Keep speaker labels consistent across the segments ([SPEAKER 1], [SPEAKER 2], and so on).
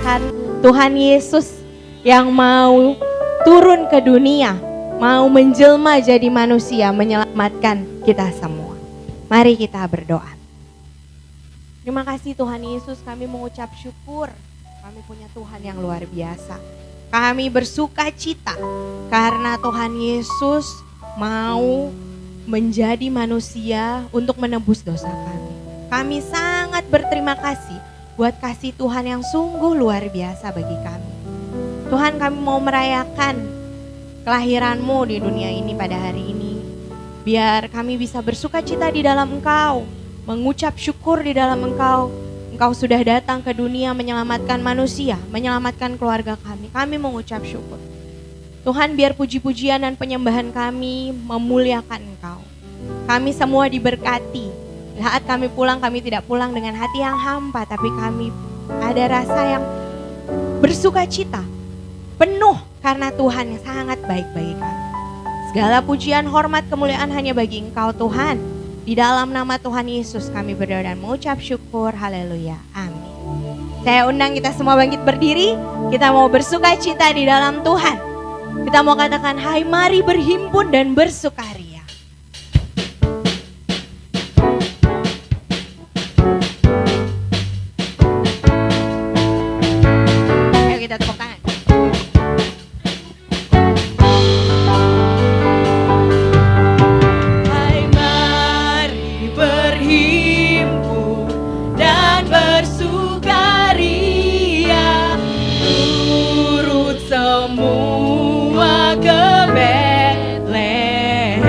[SPEAKER 1] melihat Tuhan Yesus yang mau turun ke dunia, mau menjelma jadi manusia, menyelamatkan kita semua. Mari kita berdoa. Terima kasih Tuhan Yesus, kami mengucap syukur. Kami punya Tuhan yang luar biasa. Kami bersuka cita karena Tuhan Yesus mau menjadi manusia untuk menebus dosa kami. Kami sangat berterima kasih buat kasih Tuhan yang sungguh luar biasa bagi kami. Tuhan, kami mau merayakan kelahiran-Mu di dunia ini pada hari ini. Biar kami bisa bersuka cita di dalam Engkau, mengucap syukur di dalam Engkau. Engkau sudah datang ke dunia menyelamatkan manusia, menyelamatkan keluarga kami. Kami mengucap syukur. Tuhan, biar puji-pujian dan penyembahan kami memuliakan Engkau. Kami semua diberkati. Saat kami pulang, kami tidak pulang dengan hati yang hampa, tapi kami ada rasa yang bersuka cita, penuh karena Tuhan yang sangat baik bagi kami. Segala pujian, hormat, kemuliaan hanya bagi Engkau Tuhan. Di dalam nama Tuhan Yesus kami berdoa dan mengucap syukur. Haleluya. Amin. Saya undang kita semua bangkit berdiri. Kita mau bersuka cita di dalam Tuhan. Kita mau katakan, hai mari berhimpun dan bersukaria. Ayo kita tepuk tangan.
[SPEAKER 2] Semua ke Bethlehem.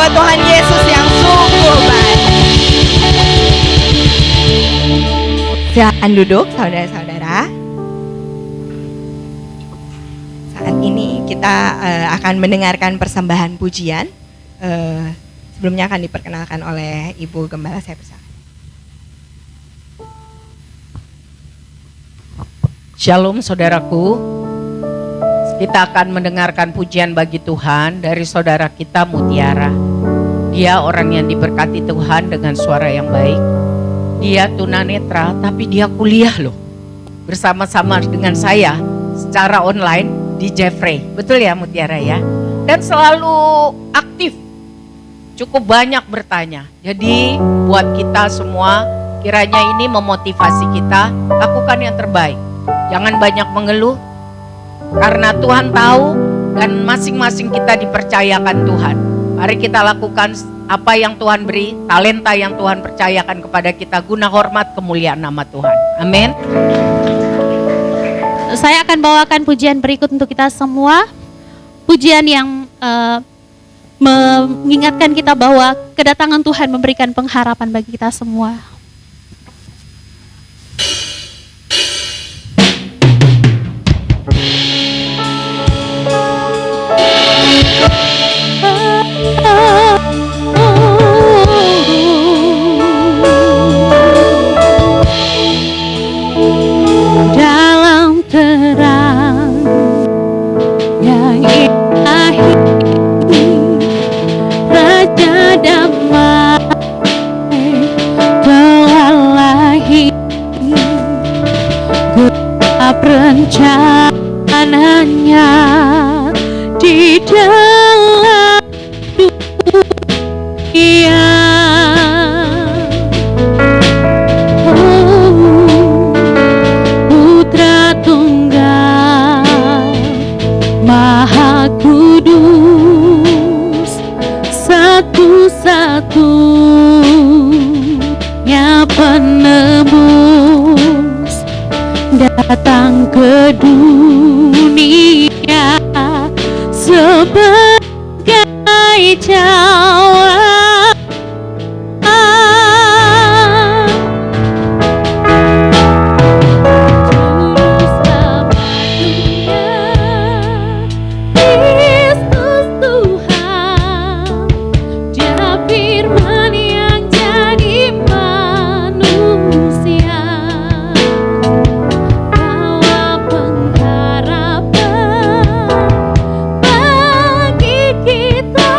[SPEAKER 1] buat Tuhan Yesus yang sungguh baik. Silakan duduk saudara-saudara. Saat ini kita akan mendengarkan persembahan pujian. Sebelumnya akan diperkenalkan oleh Ibu Gembala, saya persilakan.
[SPEAKER 2] Shalom saudaraku, kita akan mendengarkan pujian bagi Tuhan dari saudara kita Mutiara. Dia orang yang diberkati Tuhan dengan suara yang baik. Dia tunanetra tapi dia kuliah loh, bersama-sama dengan saya secara online di Jeffrey. Betul ya Mutiara ya? Dan selalu aktif, cukup banyak bertanya. Jadi buat kita semua, kiranya ini memotivasi kita lakukan yang terbaik. Jangan banyak mengeluh, karena Tuhan tahu dan masing-masing kita dipercayakan Tuhan. Mari kita lakukan apa yang Tuhan beri, talenta yang Tuhan percayakan kepada kita guna hormat kemuliaan nama Tuhan. Amin.
[SPEAKER 3] Saya akan bawakan pujian berikut untuk kita semua. Pujian yang mengingatkan kita bahwa kedatangan Tuhan memberikan pengharapan bagi kita semua. Dalam terang yang ilahi, Raja damai telah lahir. Gelap rencananya di dalam dunia. Putra Tunggal Maha Kudus, satu-satunya penebus, datang ke dunia sebagai jawaban. Juru selamat dunia, Kristus Tuhan, Dia firman yang jadi manusia, bawa pengharapan bagi kita.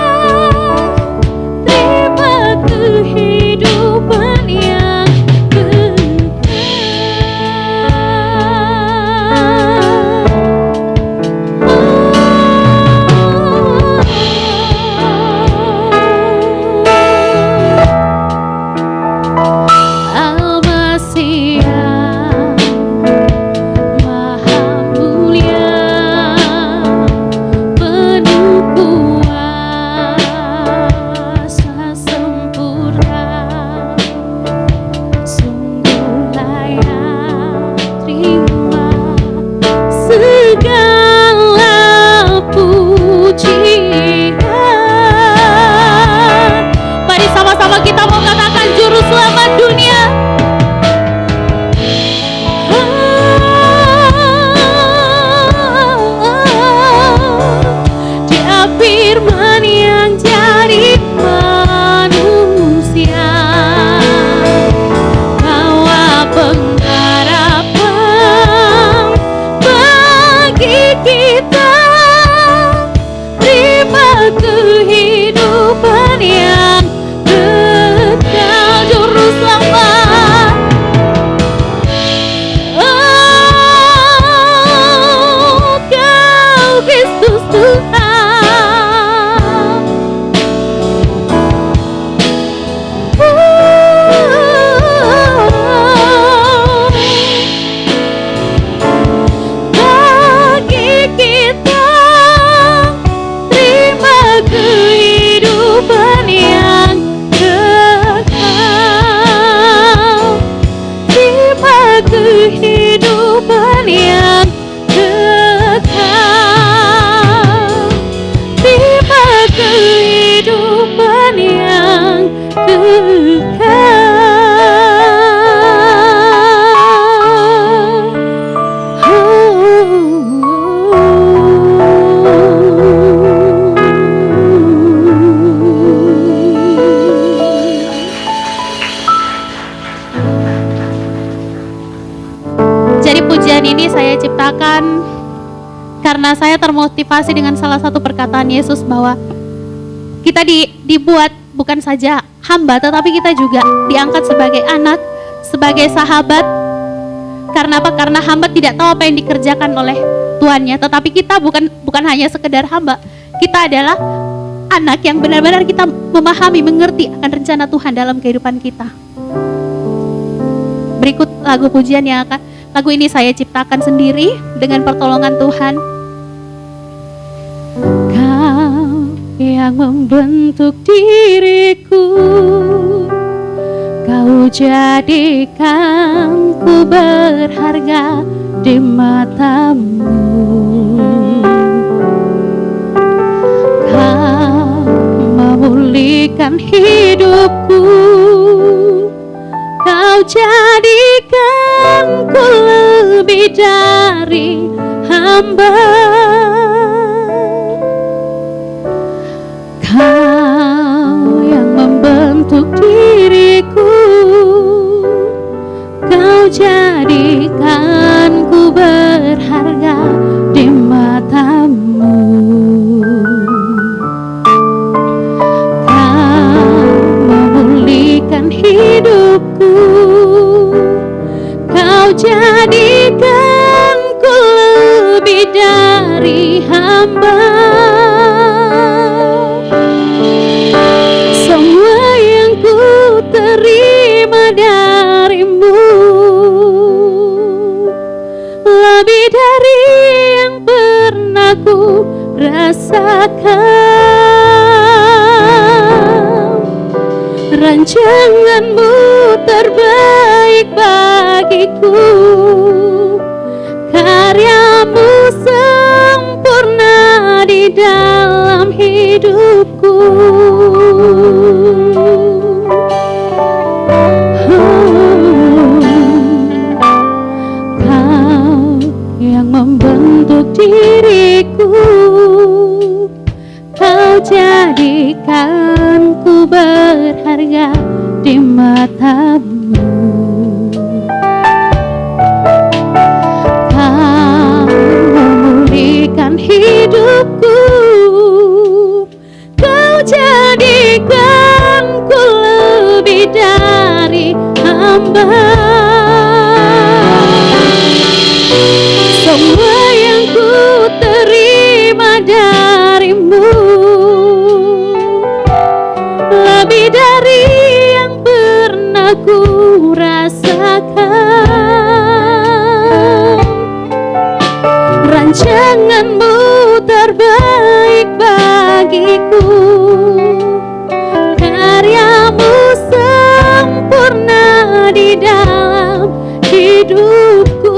[SPEAKER 3] karena saya termotivasi dengan salah satu perkataan Yesus bahwa kita dibuat bukan saja hamba, tetapi kita juga diangkat sebagai anak, sebagai sahabat. Karena apa? Karena hamba tidak tahu apa yang dikerjakan oleh tuannya, tetapi kita bukan hanya sekedar hamba. Kita adalah anak yang benar-benar kita memahami, mengerti akan rencana Tuhan dalam kehidupan kita. Berikut lagu pujian lagu ini saya ciptakan sendiri dengan pertolongan Tuhan. Kau yang membentuk diriku, Kau jadikanku berharga di matamu. Kau memulihkan hidupku, Kau jadikanku lebih dari hamba. Kau yang membentuk diriku, Kau jadikanku berharga di matamu. Kau memulihkan hidupku, Kau jadikanku lebih dari hamba. Semua yang ku terima darimu lebih dari yang pernah ku rasakan. Rancanganmu terbaik bagiku, karyamu sempurna di dalam hidupku. Kau yang membentuk diriku, Kau jadikanku berharga di matamu. Kau memulihkan hidupku, Kau jadikanku lebih dari hamba. Semua yang ku terima darimu lebih dari yang pernah ku rasakan. Rancanganmu terbaik bagiku, karyamu sempurna di dalam hidupku.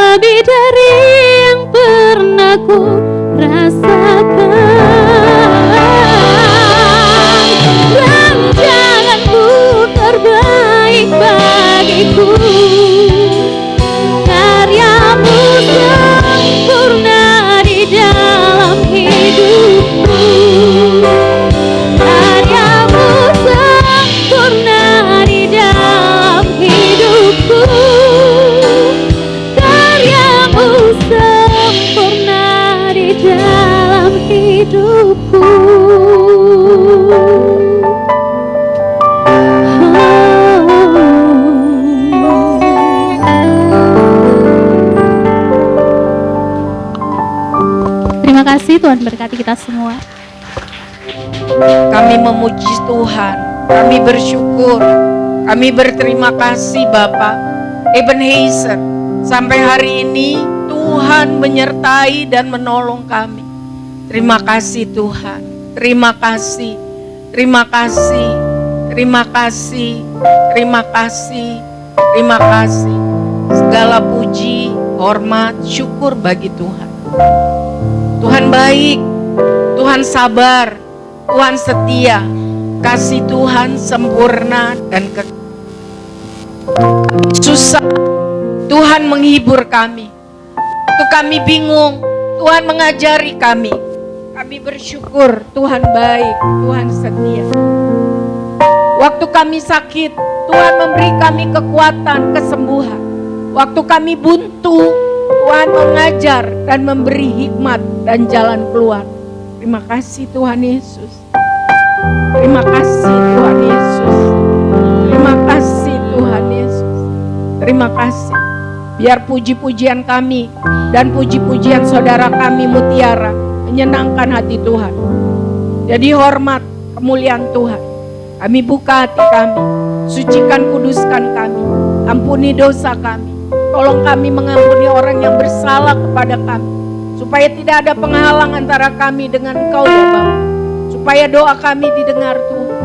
[SPEAKER 3] Lebih dari yang pernah ku rasakan. Rancanganmu terbaik bagiku, karyamu sempurna di dalam hidupku. Karyamu sempurna di dalam hidupku. Sempurna di dalam hidupku. Terima kasih, Tuhan berkati kita semua.
[SPEAKER 2] Kami memuji Tuhan, kami bersyukur, kami berterima kasih Bapak Ebenezer. Sampai hari ini Tuhan menyertai dan menolong kami. Terima kasih Tuhan, terima kasih. Terima kasih, terima kasih, terima kasih, terima kasih. Segala puji, hormat, syukur bagi Tuhan. Tuhan baik, Tuhan sabar, Tuhan setia. Kasih Tuhan sempurna dan susah. Tuhan menghibur kami. Waktu kami bingung, Tuhan mengajari kami. Kami bersyukur Tuhan baik, Tuhan setia. Waktu kami sakit, Tuhan memberi kami kekuatan, kesembuhan. Waktu kami buntu, Tuhan mengajar dan memberi hikmat dan jalan keluar. Terima kasih Tuhan Yesus. Terima kasih Tuhan Yesus. Terima kasih Tuhan Yesus. Terima kasih. Biar puji-pujian kami dan puji-pujian saudara kami Mutiara menyenangkan hati Tuhan. Jadi hormat, kemuliaan Tuhan. Kami buka hati kami, sucikan, kuduskan kami, ampuni dosa kami. Tolong kami mengampuni orang yang bersalah kepada kami, supaya tidak ada penghalang antara kami dengan Engkau ya Bapa. Supaya doa kami didengar Tuhan.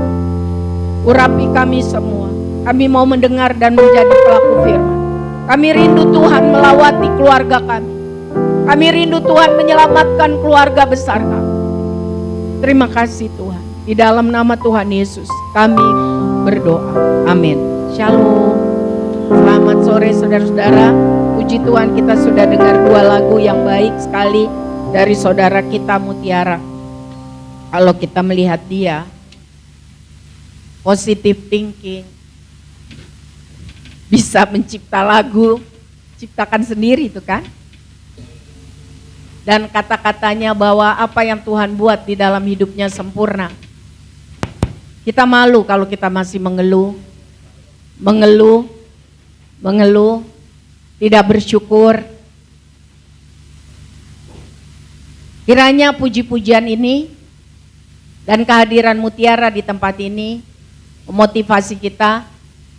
[SPEAKER 2] Urapi kami semua. Kami mau mendengar dan menjadi pelaku firman. Kami rindu Tuhan melawati keluarga kami. Kami rindu Tuhan menyelamatkan keluarga besar kami. Terima kasih Tuhan. Di dalam nama Tuhan Yesus kami berdoa. Amin. Shalom. Selamat sore saudara-saudara. Puji Tuhan, kita sudah dengar 2 lagu yang baik sekali dari saudara kita Mutiara. Kalau kita melihat dia, positive thinking, bisa mencipta lagu, ciptakan sendiri itu kan. Dan kata-katanya bahwa apa yang Tuhan buat di dalam hidupnya sempurna. Kita malu kalau kita masih mengeluh, tidak bersyukur. Kiranya puji-pujian ini dan kehadiran Mutiara di tempat ini memotivasi kita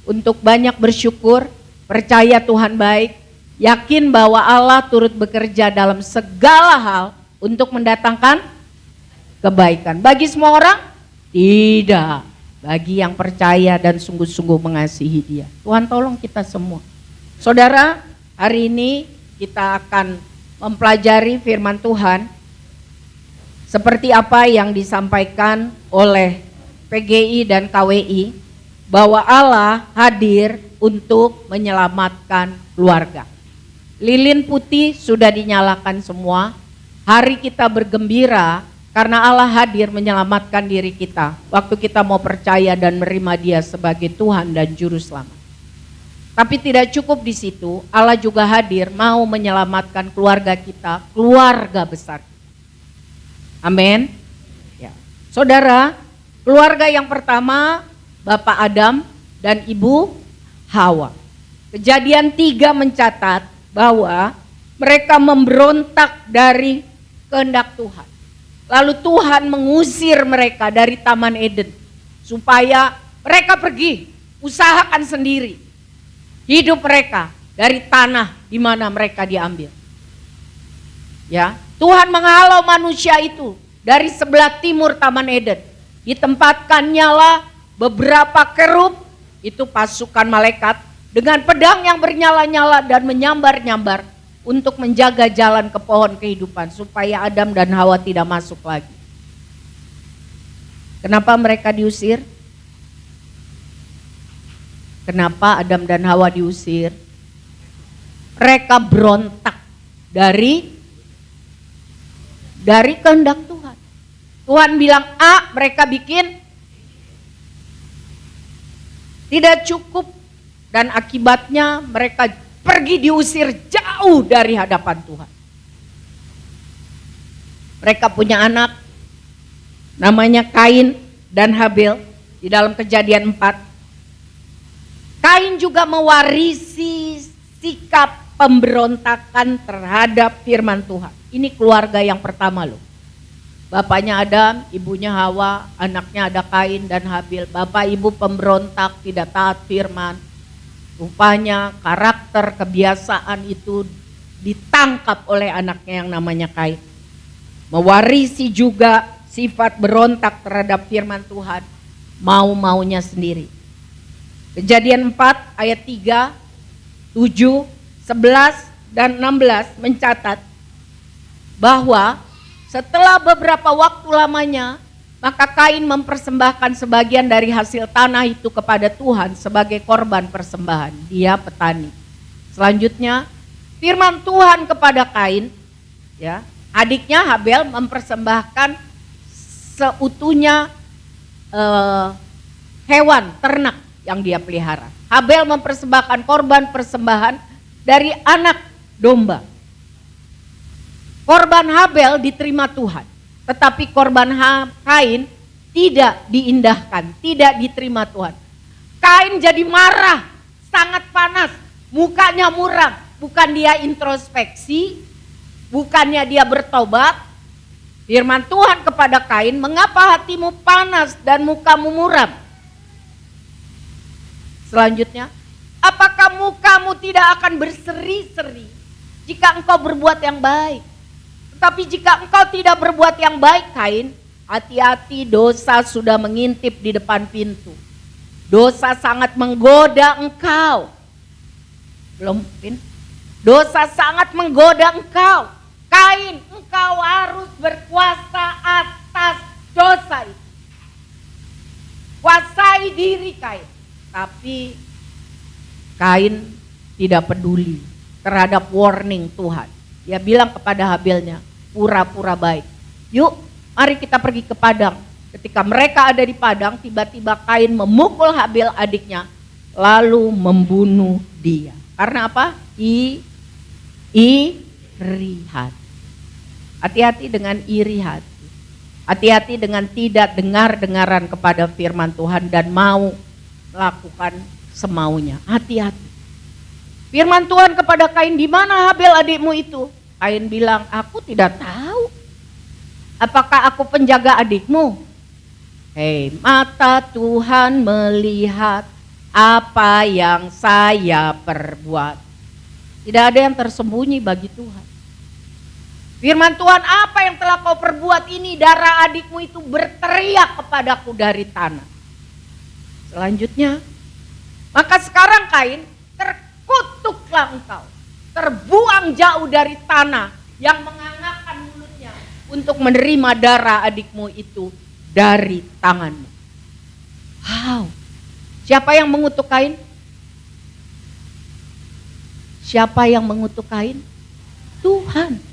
[SPEAKER 2] untuk banyak bersyukur, percaya Tuhan baik, yakin bahwa Allah turut bekerja dalam segala hal untuk mendatangkan kebaikan. Bagi semua orang? Tidak. Bagi yang percaya dan sungguh-sungguh mengasihi Dia. Tuhan tolong kita semua. Saudara, hari ini kita akan mempelajari firman Tuhan seperti apa yang disampaikan oleh PGI dan KWI, bahwa Allah hadir untuk menyelamatkan keluarga. Lilin putih sudah dinyalakan semua. Hari kita bergembira karena Allah hadir menyelamatkan diri kita. Waktu kita mau percaya dan menerima Dia sebagai Tuhan dan Juru Selamat. Tapi tidak cukup di situ, Allah juga hadir mau menyelamatkan keluarga kita, keluarga besar. Amin. Ya. Saudara, keluarga yang pertama Bapak Adam dan Ibu Hawa. Kejadian 3 mencatat bahwa mereka memberontak dari kehendak Tuhan. Lalu Tuhan mengusir mereka dari Taman Eden supaya mereka pergi, usahakan sendiri hidup mereka dari tanah di mana mereka diambil. Ya, Tuhan menghalau manusia itu dari sebelah timur Taman Eden. Ditempatkannya lah beberapa kerub, itu pasukan malaikat dengan pedang yang bernyala-nyala dan menyambar-nyambar untuk menjaga jalan ke pohon kehidupan supaya Adam dan Hawa tidak masuk lagi. Kenapa mereka diusir? Kenapa Adam dan Hawa diusir? Mereka berontak dari kehendak Tuhan. Tuhan bilang A, mereka bikin tidak cukup, dan akibatnya mereka pergi diusir jauh dari hadapan Tuhan. Mereka punya anak namanya Kain dan Habel di dalam Kejadian 4. Kain juga mewarisi sikap pemberontakan terhadap firman Tuhan. Ini keluarga yang pertama loh. Bapaknya Adam, ibunya Hawa, anaknya ada Kain dan Habil. Bapak ibu pemberontak, tidak taat firman. Rupanya karakter kebiasaan itu ditangkap oleh anaknya yang namanya Kain. Mewarisi juga sifat berontak terhadap firman Tuhan, mau-maunya sendiri. Kejadian 4 ayat 3, 7, 11 dan 16 mencatat bahwa setelah beberapa waktu lamanya, maka Kain mempersembahkan sebagian dari hasil tanah itu kepada Tuhan sebagai korban persembahan. Dia petani. Selanjutnya, firman Tuhan kepada Kain, ya, adiknya Habel mempersembahkan seutuhnya hewan ternak yang dia pelihara. Habel mempersembahkan korban persembahan dari anak domba. Korban Habel diterima Tuhan, tetapi korban Kain tidak diindahkan, tidak diterima Tuhan. Kain jadi marah, sangat panas, mukanya muram. Bukan dia introspeksi, bukannya dia bertobat. Firman Tuhan kepada Kain, mengapa hatimu panas dan mukamu muram? Selanjutnya, apakah mukamu tidak akan berseri-seri jika engkau berbuat yang baik? Tapi jika engkau tidak berbuat yang baik, Kain, hati-hati, dosa sudah mengintip di depan pintu. Dosa sangat menggoda engkau. Belum, Pin? Dosa sangat menggoda engkau. Kain, engkau harus berkuasa atas dosa itu. Kuasai diri, Kain. Tapi Kain tidak peduli terhadap warning Tuhan. Dia bilang kepada Habelnya, pura-pura baik. Yuk, mari kita pergi ke padang. Ketika mereka ada di padang, tiba-tiba Kain memukul Habel adiknya, lalu membunuh dia. Karena apa? Iri hati. Hati-hati dengan iri hati. Hati-hati dengan tidak dengar-dengaran kepada firman Tuhan dan mau melakukan semaunya. Hati-hati. Firman Tuhan kepada Kain, di mana Habel adikmu itu? Kain bilang, aku tidak tahu. Apakah aku penjaga adikmu? Hei, mata Tuhan melihat apa yang saya perbuat. Tidak ada yang tersembunyi bagi Tuhan. Firman Tuhan, apa yang telah kau perbuat ini? Darah adikmu itu berteriak kepadaku dari tanah. Selanjutnya, maka sekarang Kain, terkutuklah engkau, terbuang jauh dari tanah yang mengangakkan mulutnya untuk menerima darah adikmu itu dari tanganmu. Wow. Siapa yang mengutuk Kain? Siapa yang mengutuk Kain? Tuhan.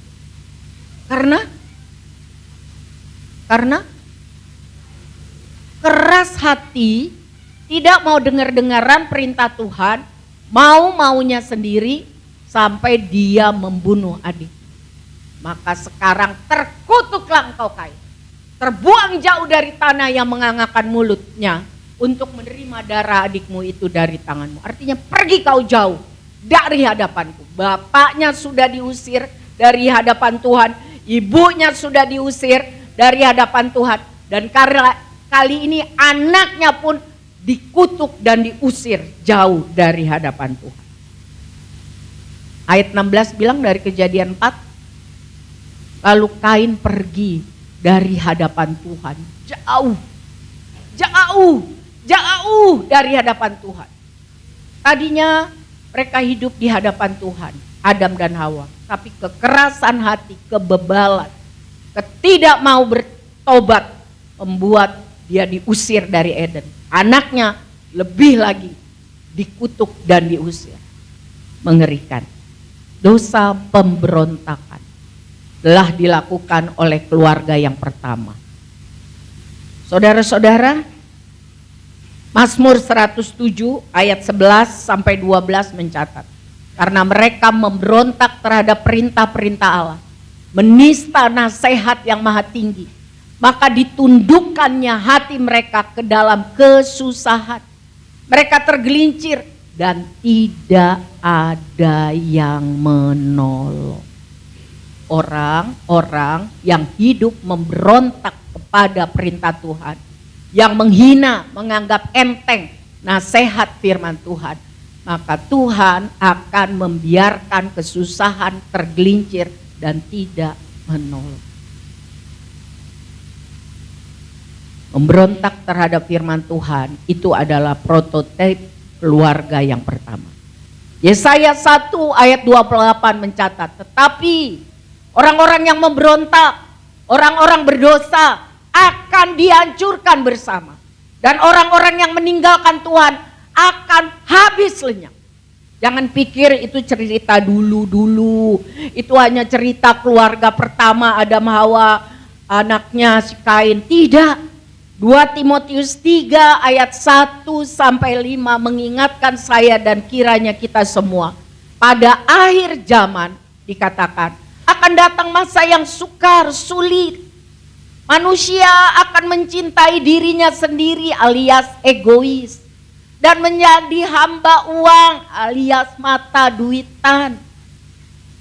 [SPEAKER 2] Karena keras hati, tidak mau dengar-dengaran perintah Tuhan, mau-maunya sendiri sampai dia membunuh adik. Maka sekarang terkutuklah engkau Kain. Terbuang jauh dari tanah yang mengangakkan mulutnya untuk menerima darah adikmu itu dari tanganmu. Artinya pergi kau jauh dari hadapanku. Bapaknya sudah diusir dari hadapan Tuhan, ibunya sudah diusir dari hadapan Tuhan, dan karena kali ini anaknya pun dikutuk dan diusir jauh dari hadapan Tuhan. Ayat 16 bilang dari Kejadian 4, lalu Kain pergi dari hadapan Tuhan, jauh dari hadapan Tuhan. Tadinya mereka hidup di hadapan Tuhan, Adam dan Hawa, tapi kekerasan hati, kebebalan, ketidak mau bertobat membuat dia diusir dari Eden. Anaknya lebih lagi dikutuk dan diusir. Mengerikan. Dosa pemberontakan telah dilakukan oleh keluarga yang pertama. Saudara-saudara, Mazmur 107 ayat 11 sampai 12 mencatat, karena mereka memberontak terhadap perintah-perintah Allah, menista nasihat yang maha tinggi, maka ditundukkannya hati mereka ke dalam kesusahan. Mereka tergelincir dan tidak ada yang menolong. Orang-orang yang hidup memberontak kepada perintah Tuhan, yang menghina, menganggap enteng nasihat firman Tuhan, maka Tuhan akan membiarkan kesusahan, tergelincir dan tidak menolong. Memberontak terhadap firman Tuhan itu adalah prototipe keluarga yang pertama. Yesaya 1 ayat 28 mencatat, tetapi orang-orang yang memberontak, orang-orang berdosa akan dihancurkan bersama. Dan orang-orang yang meninggalkan Tuhan akan habis lenyap. Jangan pikir itu cerita dulu-dulu. Itu hanya cerita keluarga pertama Adam Hawa, anaknya si Kain. Tidak. 2 Timotius 3 ayat 1 sampai 5 mengingatkan saya dan kiranya kita semua. Pada akhir zaman dikatakan akan datang masa yang sukar, sulit. Manusia akan mencintai dirinya sendiri alias egois. Dan menjadi hamba uang alias mata duitan.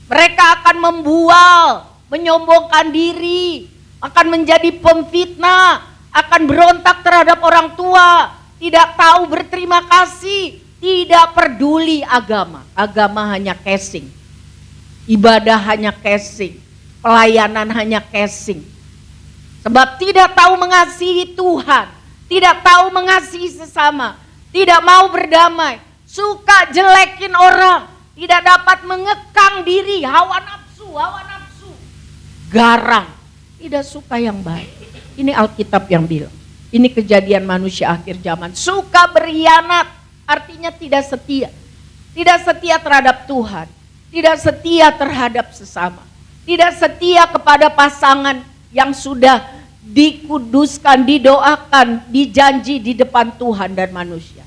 [SPEAKER 2] Mereka akan membual, menyombongkan diri, akan menjadi pemfitnah, akan berontak terhadap orang tua, tidak tahu berterima kasih, tidak peduli agama. Agama hanya casing, ibadah hanya casing, pelayanan hanya casing. Sebab tidak tahu mengasihi Tuhan, tidak tahu mengasihi sesama, tidak mau berdamai, suka jelekin orang, tidak dapat mengekang diri, hawa nafsu, garang, tidak suka yang baik. Ini Alkitab yang bilang, ini kejadian manusia akhir zaman, suka berkhianat, artinya tidak setia terhadap Tuhan, tidak setia terhadap sesama, tidak setia kepada pasangan yang sudah dikuduskan, didoakan, dijanji di depan Tuhan dan manusia.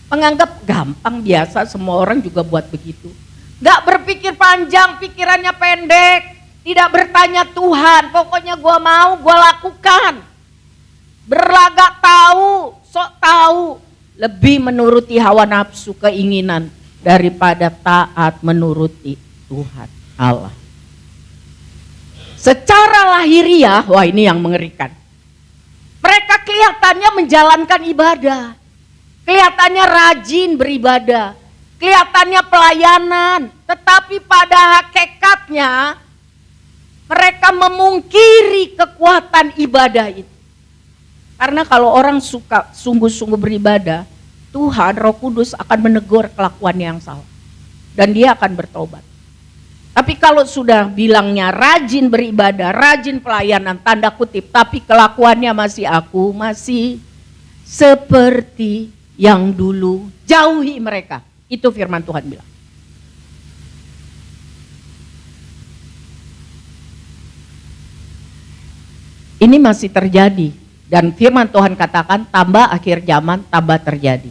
[SPEAKER 2] Menganggap gampang, biasa, semua orang juga buat begitu. Gak berpikir panjang, pikirannya pendek, tidak bertanya Tuhan, pokoknya gua mau, gua lakukan. Berlagak tahu, sok tahu, lebih menuruti hawa nafsu keinginan daripada taat menuruti Tuhan Allah. Secara lahiriah, wah ini yang mengerikan. Mereka kelihatannya menjalankan ibadah. Kelihatannya rajin beribadah, kelihatannya pelayanan, tetapi pada hakikatnya mereka memungkiri kekuatan ibadah itu. Karena kalau orang suka sungguh-sungguh beribadah, Tuhan Roh Kudus akan menegur kelakuan yang salah dan dia akan bertobat. Tapi kalau sudah bilangnya rajin beribadah, rajin pelayanan, tanda kutip, tapi kelakuannya masih seperti yang dulu, jauhi mereka. Itu firman Tuhan bilang. Ini masih terjadi. Dan firman Tuhan katakan tambah akhir zaman, tambah terjadi.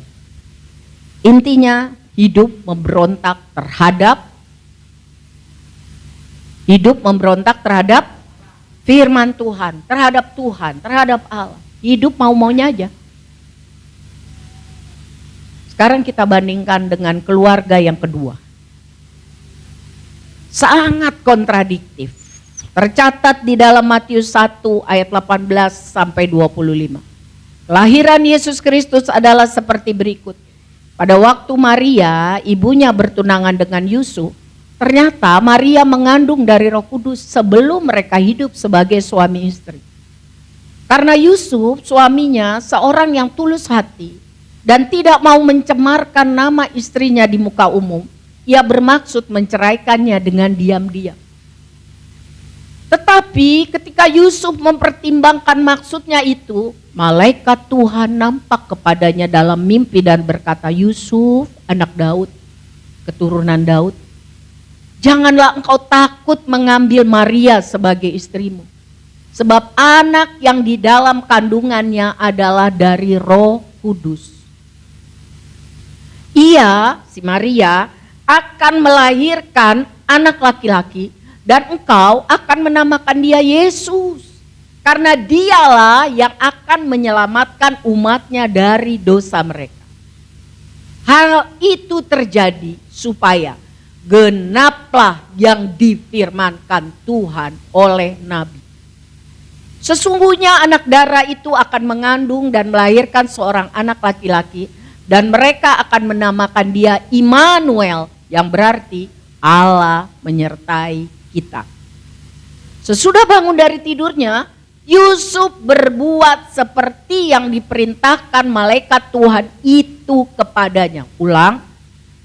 [SPEAKER 2] Intinya hidup memberontak terhadap firman Tuhan, terhadap Allah. Hidup mau-maunya aja. Sekarang kita bandingkan dengan keluarga yang kedua. Sangat kontradiktif. Tercatat di dalam Matius 1 ayat 18 sampai 25. Kelahiran Yesus Kristus adalah seperti berikut. Pada waktu Maria, ibunya bertunangan dengan Yusuf, ternyata Maria mengandung dari Roh Kudus sebelum mereka hidup sebagai suami istri. Karena Yusuf suaminya seorang yang tulus hati, dan tidak mau mencemarkan nama istrinya di muka umum, ia bermaksud menceraikannya dengan diam-diam. Tetapi ketika Yusuf mempertimbangkan maksudnya itu, malaikat Tuhan nampak kepadanya dalam mimpi dan berkata, Yusuf, anak Daud, keturunan Daud, janganlah engkau takut mengambil Maria sebagai istrimu, sebab anak yang di dalam kandungannya adalah dari Roh Kudus. Ia, si Maria, akan melahirkan anak laki-laki dan engkau akan menamakan dia Yesus. Karena dialah yang akan menyelamatkan umatnya dari dosa mereka. Hal itu terjadi supaya genaplah yang difirmankan Tuhan oleh Nabi. Sesungguhnya anak darah itu akan mengandung dan melahirkan seorang anak laki-laki, dan mereka akan menamakan dia Immanuel, yang berarti Allah menyertai kita. Sesudah bangun dari tidurnya, Yusuf berbuat seperti yang diperintahkan malaikat Tuhan itu kepadanya. Ulang,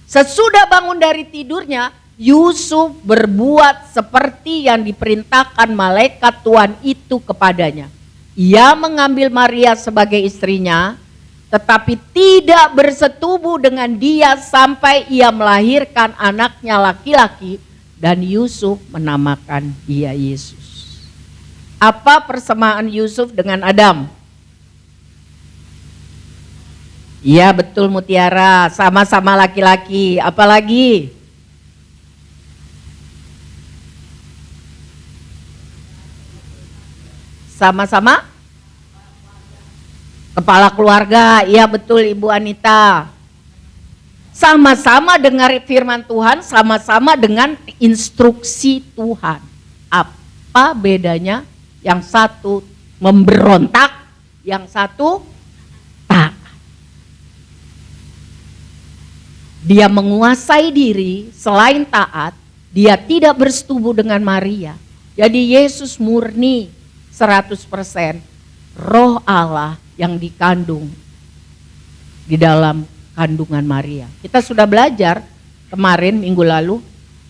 [SPEAKER 2] sesudah bangun dari tidurnya, Yusuf berbuat seperti yang diperintahkan malaikat Tuhan itu kepadanya. Ia mengambil Maria sebagai istrinya, tetapi tidak bersetubuh dengan dia sampai ia melahirkan anaknya laki-laki, dan Yusuf menamakan dia Yesus. Apa persamaan Yusuf dengan Adam? Iya betul Mutiara, sama-sama laki-laki. Apalagi? Sama-sama kepala keluarga. Iya betul Ibu Anita. Sama-sama dengar firman Tuhan, sama-sama dengan instruksi Tuhan. Apa bedanya? Yang satu memberontak, yang satu taat. Dia menguasai diri, selain taat, dia tidak bersetubuh dengan Maria. Jadi Yesus murni 100% roh Allah yang dikandung di dalam kandungan Maria. Kita sudah belajar kemarin minggu lalu,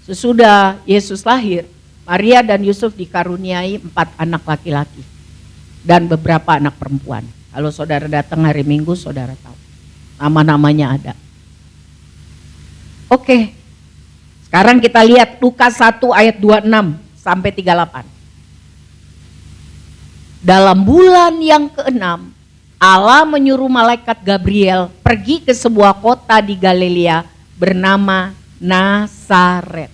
[SPEAKER 2] sesudah Yesus lahir, Maria dan Yusuf dikaruniai 4 anak laki-laki dan beberapa anak perempuan. Kalau saudara datang hari Minggu, saudara tahu nama-namanya ada. Oke, sekarang kita lihat Lukas 1 ayat 26 sampai 38. Dalam bulan yang ke-6, Allah menyuruh malaikat Gabriel pergi ke sebuah kota di Galilea bernama Nazaret,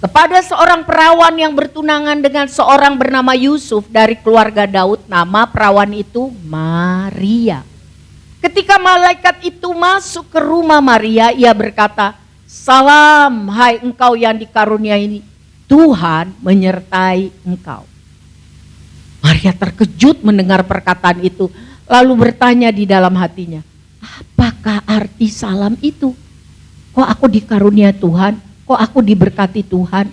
[SPEAKER 2] kepada seorang perawan yang bertunangan dengan seorang bernama Yusuf dari keluarga Daud. Nama perawan itu Maria. Ketika malaikat itu masuk ke rumah Maria, ia berkata, "Salam, hai engkau yang dikaruniai, Tuhan menyertai engkau." Maria terkejut mendengar perkataan itu, lalu bertanya di dalam hatinya, "Apakah arti salam itu? Kok aku dikaruniai Tuhan? Kok aku diberkati Tuhan?"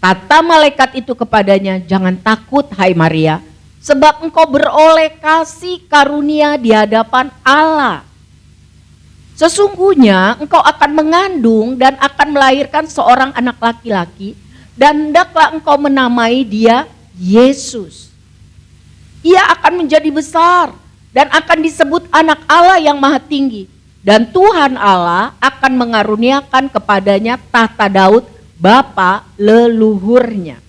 [SPEAKER 2] Kata malaikat itu kepadanya, "Jangan takut hai Maria, sebab engkau beroleh kasih karunia di hadapan Allah. Sesungguhnya engkau akan mengandung dan akan melahirkan seorang anak laki-laki, dan hendaklah engkau menamai dia Yesus. Ia akan menjadi besar dan akan disebut anak Allah yang maha tinggi. Dan Tuhan Allah akan mengaruniakan kepadanya tahta Daud, bapa leluhurnya.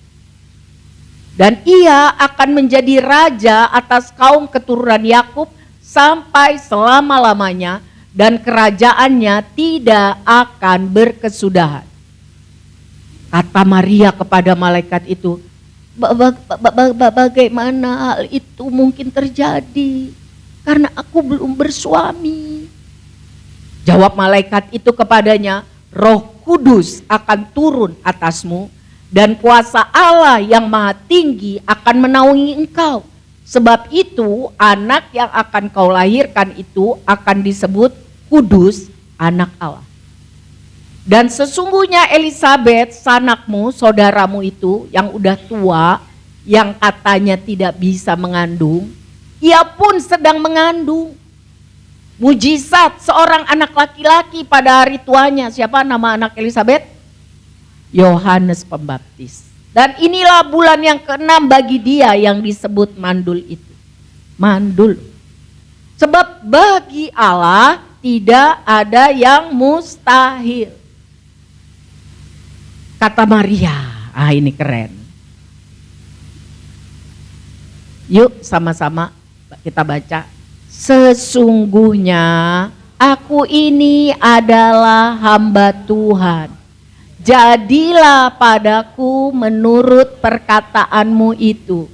[SPEAKER 2] Dan ia akan menjadi raja atas kaum keturunan Yakub sampai selama-lamanya, dan kerajaannya tidak akan berkesudahan." Kata Maria kepada malaikat itu, "Bagaimana hal itu mungkin terjadi? Karena aku belum bersuami." Jawab malaikat itu kepadanya, "Roh Kudus akan turun atasmu, dan kuasa Allah yang maha tinggi akan menaungi engkau. Sebab itu anak yang akan kau lahirkan itu akan disebut Kudus, anak Allah. Dan sesungguhnya Elisabet, sanakmu, saudaramu itu yang udah tua, yang katanya tidak bisa mengandung, ia pun sedang mengandung. Mujizat seorang anak laki-laki pada hari tuanya." Siapa nama anak Elisabet? Yohanes Pembaptis. "Dan inilah bulan yang ke-6 bagi dia yang disebut mandul itu." Mandul. Sebab bagi Allah tidak ada yang mustahil. Kata Maria, ini keren. Yuk sama-sama kita baca. "Sesungguhnya aku ini adalah hamba Tuhan. Jadilah padaku menurut perkataanmu itu."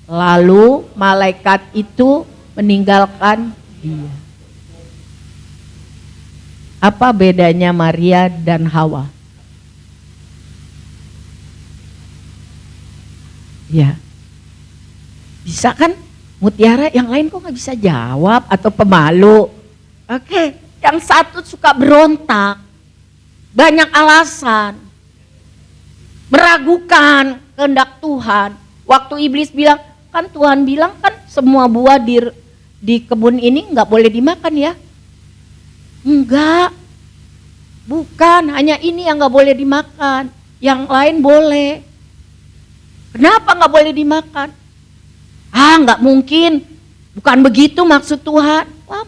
[SPEAKER 2] Lalu malaikat itu meninggalkan dia. Apa bedanya Maria dan Hawa? Ya, bisa kan? Mutiara, yang lain kok gak bisa jawab atau pemalu? Oke, yang satu suka berontak, banyak alasan, meragukan kehendak Tuhan. Waktu iblis bilang, Kan Tuhan bilang kan semua buah di kebun ini nggak boleh dimakan ya. Enggak, bukan, hanya ini yang nggak boleh dimakan, yang lain boleh. Kenapa nggak boleh dimakan? Nggak mungkin, bukan begitu maksud Tuhan. Wah,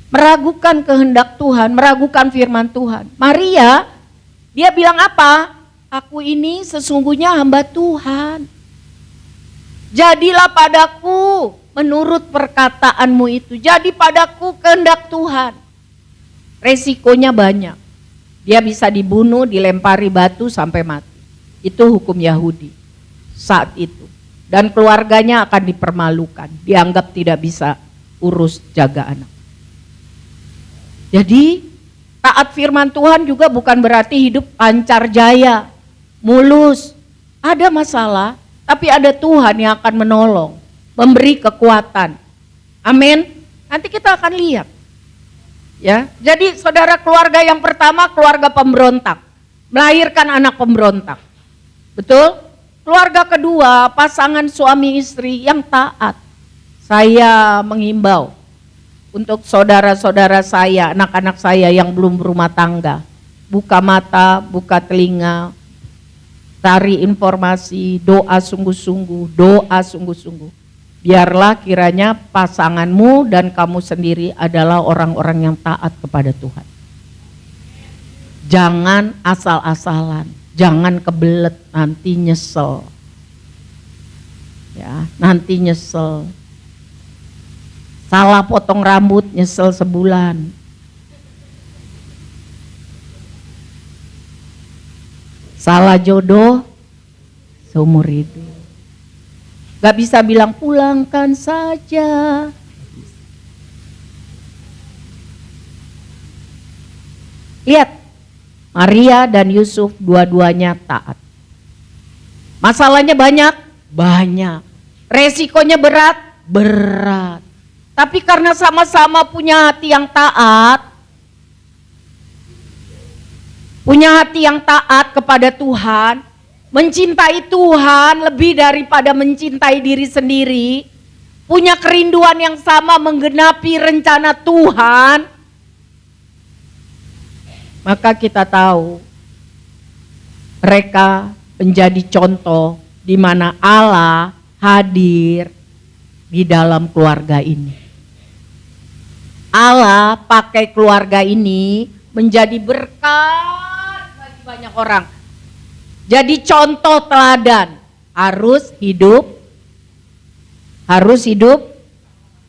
[SPEAKER 2] meragukan kehendak Tuhan, meragukan firman Tuhan. Maria, dia bilang apa? Aku ini sesungguhnya hamba Tuhan. Jadilah padaku menurut perkataanmu itu. Jadi padaku kehendak Tuhan. Resikonya banyak. Dia bisa dibunuh, dilempari batu sampai mati. Itu hukum Yahudi saat itu. Dan keluarganya akan dipermalukan. Dianggap tidak bisa urus jaga anak. Jadi taat firman Tuhan juga bukan berarti hidup lancar jaya, mulus. Ada masalah, tapi ada Tuhan yang akan menolong, memberi kekuatan. Amin. Nanti kita akan lihat. Ya, jadi saudara, keluarga yang pertama keluarga pemberontak, melahirkan anak pemberontak. Betul? Keluarga kedua pasangan suami istri yang taat. Saya menghimbau untuk saudara-saudara saya, anak-anak saya yang belum berumah tangga, buka mata, buka telinga, cari informasi, doa sungguh-sungguh, doa sungguh-sungguh. Biarlah kiranya pasanganmu dan kamu sendiri adalah orang-orang yang taat kepada Tuhan. Jangan asal-asalan, jangan kebelet, nanti nyesel. Ya, nanti nyesel. Salah potong rambut, nyesel sebulan. Salah jodoh, seumur hidup. Gak bisa bilang pulangkan saja. Lihat, Maria dan Yusuf dua-duanya taat. Masalahnya banyak. Resikonya berat. Tapi karena sama-sama punya hati yang taat kepada Tuhan, mencintai Tuhan lebih daripada mencintai diri sendiri, punya kerinduan yang sama menggenapi rencana Tuhan, maka kita tahu mereka menjadi contoh di mana Allah hadir di dalam keluarga ini. Allah pakai keluarga ini menjadi berkat bagi banyak orang. Jadi contoh teladan, harus hidup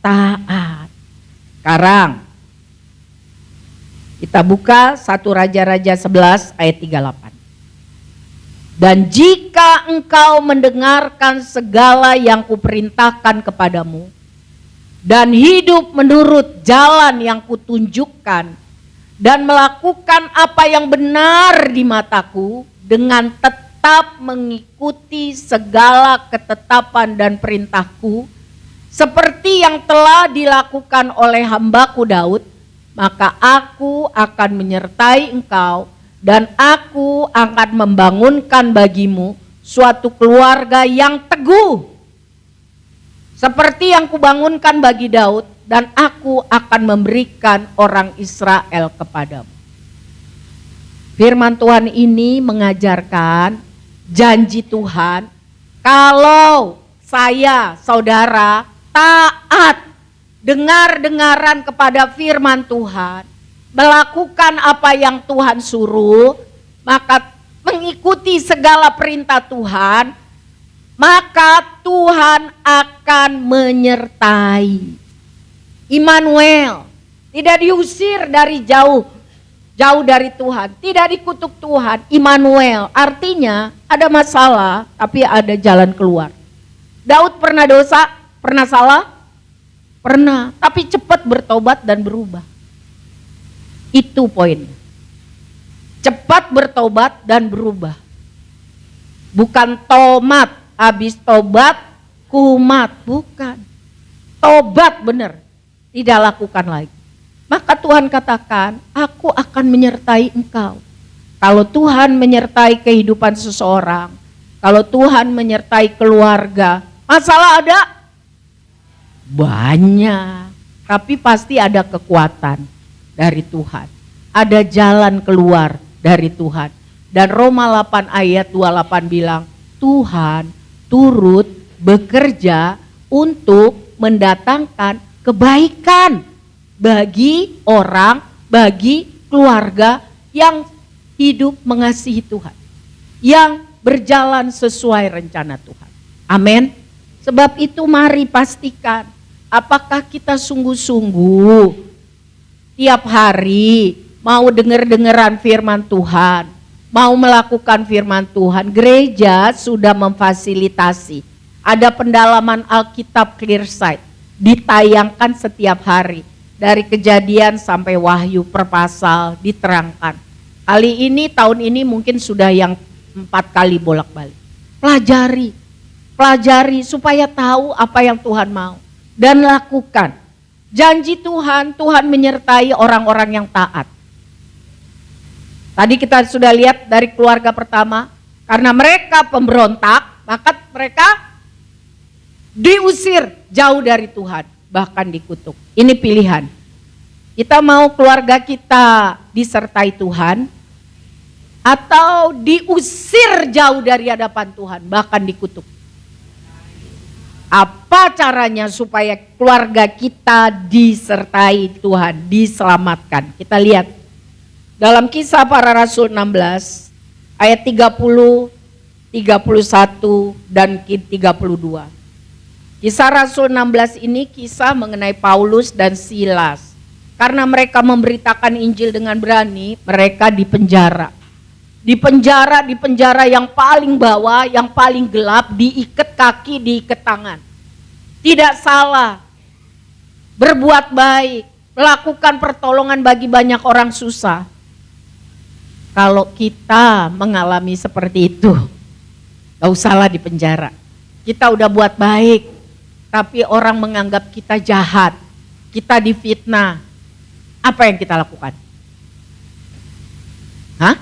[SPEAKER 2] taat. Sekarang kita buka 1 Raja-Raja 11 ayat 38. Dan jika engkau mendengarkan segala yang kuperintahkan kepadamu dan hidup menurut jalan yang kutunjukkan dan melakukan apa yang benar di mataku dengan tetap mengikuti segala ketetapan dan perintahku seperti yang telah dilakukan oleh hambaku Daud, maka aku akan menyertai engkau dan aku akan membangunkan bagimu suatu keluarga yang teguh seperti yang kubangunkan bagi Daud, dan aku akan memberikan orang Israel kepadamu. Firman Tuhan ini mengajarkan janji Tuhan, kalau saya, saudara, taat, dengar-dengaran kepada firman Tuhan, melakukan apa yang Tuhan suruh, maka mengikuti segala perintah Tuhan, maka Tuhan akan menyertai. Immanuel, tidak diusir dari jauh dari Tuhan, tidak dikutuk Tuhan. Immanuel, artinya ada masalah tapi ada jalan keluar. Daud pernah dosa, pernah salah? Pernah, tapi cepat bertobat dan berubah. Itu poinnya. Cepat bertobat dan berubah. Bukan tomat, habis tobat kumat, bukan. Tobat benar, tidak lakukan lagi. Maka Tuhan katakan, aku akan menyertai engkau. Kalau Tuhan menyertai kehidupan seseorang, kalau Tuhan menyertai keluarga, Masalah ada? Banyak. Tapi pasti ada kekuatan dari Tuhan. Ada jalan keluar dari Tuhan. Dan Roma 8 ayat 28 bilang, Tuhan turut bekerja untuk mendatangkan kebaikan bagi orang, bagi keluarga yang hidup mengasihi Tuhan, yang berjalan sesuai rencana Tuhan. Amin. Sebab itu mari pastikan, apakah kita sungguh-sungguh tiap hari mau dengar-dengaran firman Tuhan, mau melakukan firman Tuhan. Gereja sudah memfasilitasi, ada pendalaman Alkitab Clearsight, ditayangkan setiap hari. Dari Kejadian sampai Wahyu per pasal diterangkan. Kali ini, tahun ini mungkin sudah yang 4 kali bolak-balik. Pelajari supaya tahu apa yang Tuhan mau. Dan lakukan. Janji Tuhan, Tuhan menyertai orang-orang yang taat. Tadi kita sudah lihat dari keluarga pertama, karena mereka pemberontak, maka mereka diusir jauh dari Tuhan, bahkan dikutuk. Ini pilihan. Kita mau keluarga kita disertai Tuhan, atau diusir jauh dari hadapan Tuhan, bahkan dikutuk. Apa caranya supaya keluarga kita disertai Tuhan, diselamatkan? Kita lihat dalam Kisah Para Rasul 16 ayat 30, 31 dan 32. Kisah Rasul 16 ini kisah mengenai Paulus dan Silas. Karena mereka memberitakan Injil dengan berani, mereka dipenjara. Di penjara yang paling bawah, yang paling gelap, diikat kaki, diikat tangan. Tidak salah, berbuat baik, melakukan pertolongan bagi banyak orang susah. Kalau kita mengalami seperti itu, gak usahlah di penjara. Kita udah buat baik, tapi orang menganggap kita jahat, kita difitnah. Apa yang kita lakukan? Hah?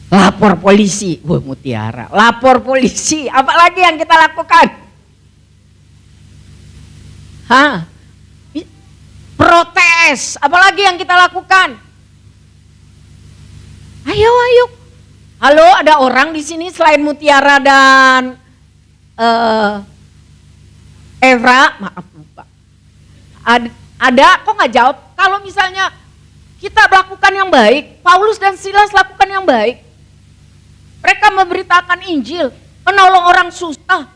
[SPEAKER 2] Lapor polisi. Wah, Mutiara, lapor polisi. Apalagi yang kita lakukan? Hah? Protes. Apalagi yang kita lakukan? Ayo. Halo, ada orang di sini selain Mutiara dan Evra? Maaf lupa. Ada, kok nggak jawab? Kalau misalnya kita lakukan yang baik, Paulus dan Silas lakukan yang baik. Mereka memberitakan Injil, menolong orang susah,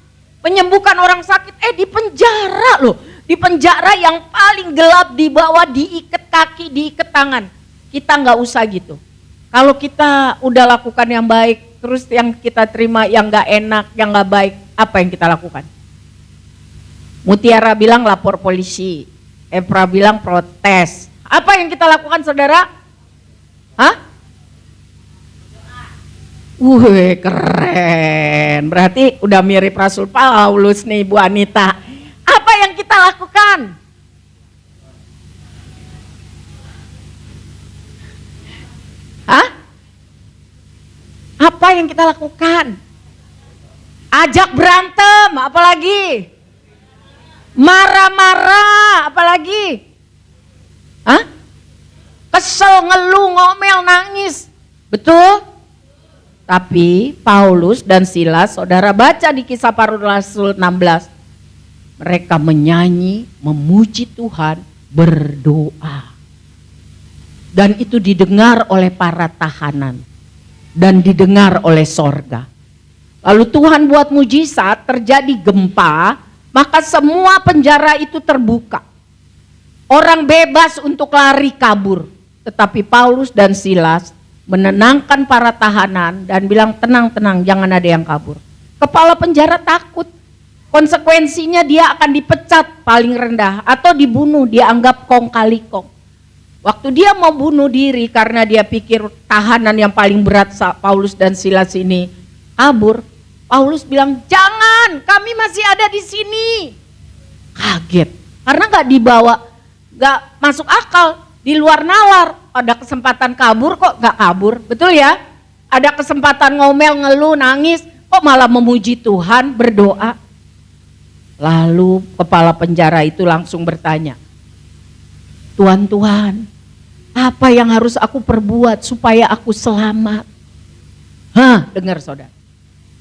[SPEAKER 2] menyembuhkan orang sakit. Di penjara loh, di penjara yang paling gelap, di bawah, diikat kaki, diikat tangan. Kita nggak usah gitu. Kalau kita udah lakukan yang baik, terus yang kita terima yang nggak enak, yang nggak baik, apa yang kita lakukan? Mutiara bilang lapor polisi. Evra bilang protes. Apa yang kita lakukan, saudara? Hah? Wih, keren. Berarti udah mirip Rasul Paulus nih, Bu Anita. Apa yang kita lakukan? Hah? Apa yang kita lakukan? Ajak berantem, apalagi? Marah-marah, apalagi? Hah? Kesel, ngeluh, ngomel, nangis. Betul? Tapi Paulus dan Silas, saudara baca di Kisah Para Rasul 16. Mereka menyanyi, memuji Tuhan, berdoa. Dan itu didengar oleh para tahanan. Dan didengar oleh sorga. Lalu Tuhan buat mujizat, terjadi gempa, maka semua penjara itu terbuka. Orang bebas untuk lari kabur. Tetapi Paulus dan Silas menenangkan para tahanan dan bilang tenang-tenang, jangan ada yang kabur. Kepala penjara takut. Konsekuensinya dia akan dipecat paling rendah atau dibunuh, dianggap kong kali kong. Waktu dia mau bunuh diri karena dia pikir tahanan yang paling berat Paulus dan Silas ini kabur, Paulus bilang, jangan, kami masih ada di sini. Kaget, karena gak dibawa, gak masuk akal, di luar nalar. Ada kesempatan kabur kok gak kabur, betul ya? Ada kesempatan ngomel, ngeluh, nangis, Kok malah memuji Tuhan, berdoa? Lalu kepala penjara itu langsung bertanya, Tuhan, apa yang harus aku perbuat supaya aku selamat? Dengar saudara.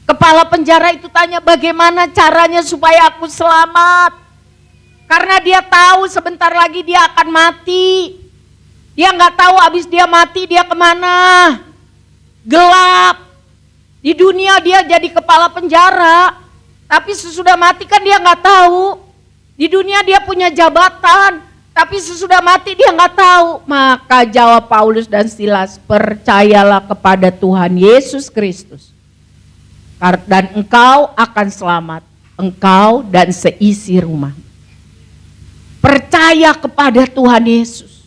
[SPEAKER 2] Kepala penjara itu tanya, bagaimana caranya supaya aku selamat? Karena dia tahu sebentar lagi dia akan mati. Dia nggak tahu abis dia mati dia kemana. Gelap. Di dunia dia jadi kepala penjara, tapi sesudah mati kan dia nggak tahu. Di dunia dia punya jabatan, tapi sesudah mati dia nggak tahu. Maka jawab Paulus dan Silas, percayalah kepada Tuhan Yesus Kristus, dan engkau akan selamat, engkau dan seisi rumah. Percaya kepada Tuhan Yesus,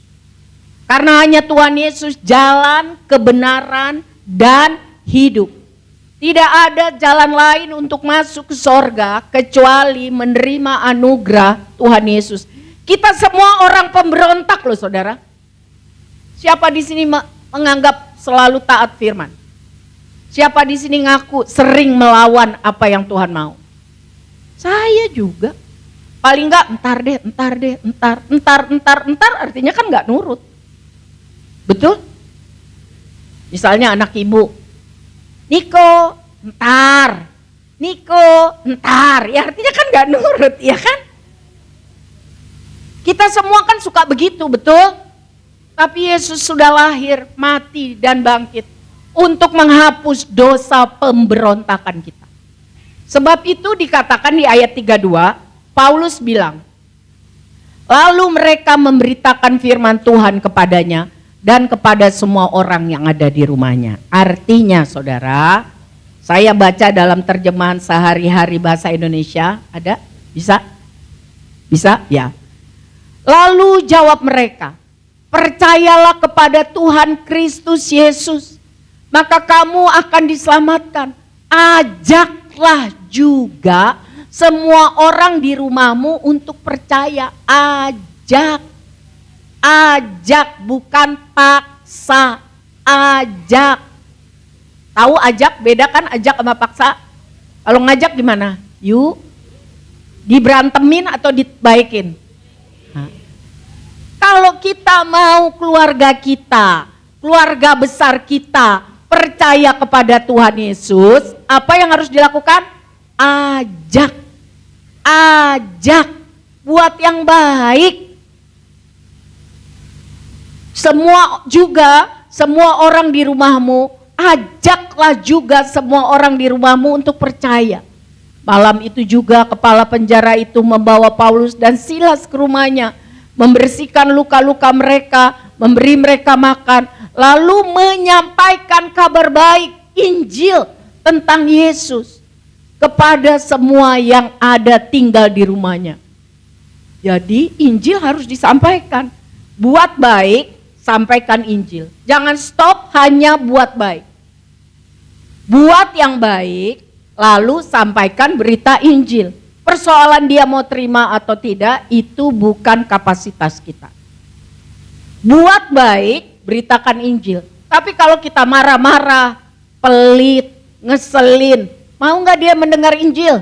[SPEAKER 2] karena hanya Tuhan Yesus jalan, kebenaran, dan hidup. Tidak ada jalan lain untuk masuk ke sorga kecuali menerima anugerah Tuhan Yesus. Kita semua orang pemberontak loh saudara. Siapa di sini menganggap selalu taat firman? Siapa di sini ngaku sering melawan apa yang Tuhan mau? Saya juga. Paling enggak entar artinya kan enggak nurut. Betul? Misalnya anak ibu, Niko, entar, ya artinya kan gak nurut, ya kan? Kita semua kan suka begitu, betul? Tapi Yesus sudah lahir, mati, dan bangkit untuk menghapus dosa pemberontakan kita. Sebab itu dikatakan di ayat 32, Paulus bilang, lalu mereka memberitakan firman Tuhan kepadanya, dan kepada semua orang yang ada di rumahnya. Artinya saudara, saya baca dalam terjemahan sehari-hari bahasa Indonesia, ada? Bisa? Bisa? Ya. Lalu jawab mereka, percayalah kepada Tuhan Kristus Yesus, maka kamu akan diselamatkan. Ajaklah juga semua orang di rumahmu untuk percaya. Ajak, bukan paksa, ajak. Tahu ajak, beda kan ajak sama paksa? Kalau ngajak gimana? Yuk, diberantemin atau dibaikin? Kalau kita mau keluarga kita, keluarga besar kita percaya kepada Tuhan Yesus, apa yang harus dilakukan? Ajak, buat yang baik. Semua orang di rumahmu, ajaklah juga semua orang di rumahmu untuk percaya. Malam itu juga kepala penjara itu membawa Paulus dan Silas ke rumahnya, membersihkan luka-luka mereka, memberi mereka makan, lalu menyampaikan kabar baik, Injil tentang Yesus kepada semua yang ada tinggal di rumahnya. Jadi Injil harus disampaikan. Buat baik, sampaikan Injil. Jangan stop hanya buat baik. Buat yang baik, lalu sampaikan berita Injil. Persoalan dia mau terima atau tidak, itu bukan kapasitas kita. Buat baik, beritakan Injil. Tapi kalau kita marah-marah, pelit, ngeselin, mau gak dia mendengar Injil?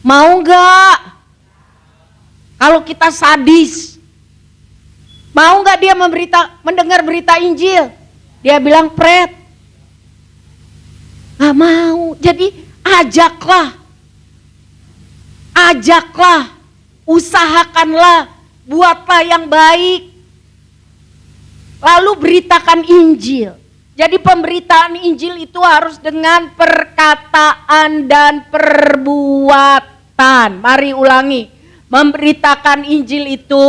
[SPEAKER 2] Mau gak? Kalau kita sadis, mau gak dia mendengar berita Injil? Dia bilang pret. Gak mau. Jadi ajaklah, usahakanlah, buatlah yang baik. Lalu beritakan Injil. Jadi pemberitaan Injil itu harus dengan perkataan dan perbuatan. Mari ulangi. Memberitakan Injil itu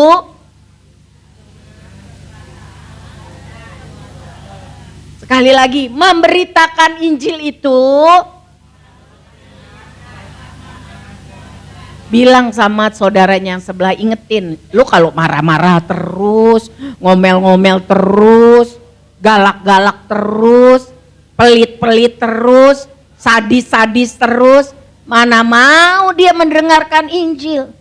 [SPEAKER 2] sekali lagi, memberitakan Injil itu bilang sama saudaranya yang sebelah, ingetin, lu kalau marah-marah terus, ngomel-ngomel terus, galak-galak terus, pelit-pelit terus, sadis-sadis terus, mana mau dia mendengarkan Injil.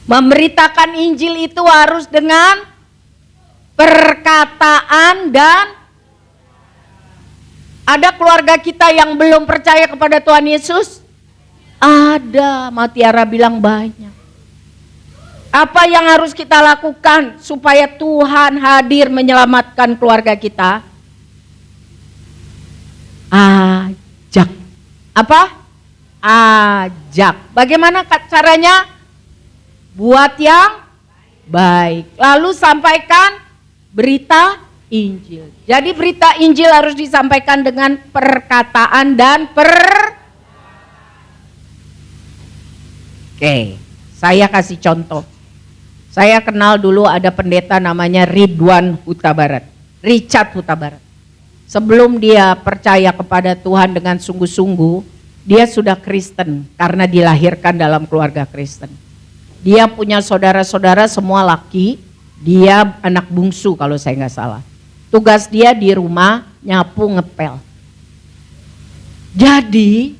[SPEAKER 2] Memberitakan Injil itu harus dengan perkataan dan Ada keluarga kita yang belum percaya kepada Tuhan Yesus? Ada, Matiara bilang banyak. Apa yang harus kita lakukan supaya Tuhan hadir menyelamatkan keluarga kita? Ajak. Apa? Ajak. Bagaimana caranya? Buat yang baik. Lalu sampaikan berita Injil. Jadi berita Injil harus disampaikan dengan perkataan dan Oke, saya kasih contoh. Saya kenal dulu ada pendeta namanya Ridwan Huta Barat, Richard Huta Barat. Sebelum dia percaya kepada Tuhan dengan sungguh-sungguh, dia sudah Kristen karena dilahirkan dalam keluarga Kristen. Dia punya saudara-saudara semua laki, dia anak bungsu kalau saya nggak salah. Tugas dia di rumah nyapu ngepel. Jadi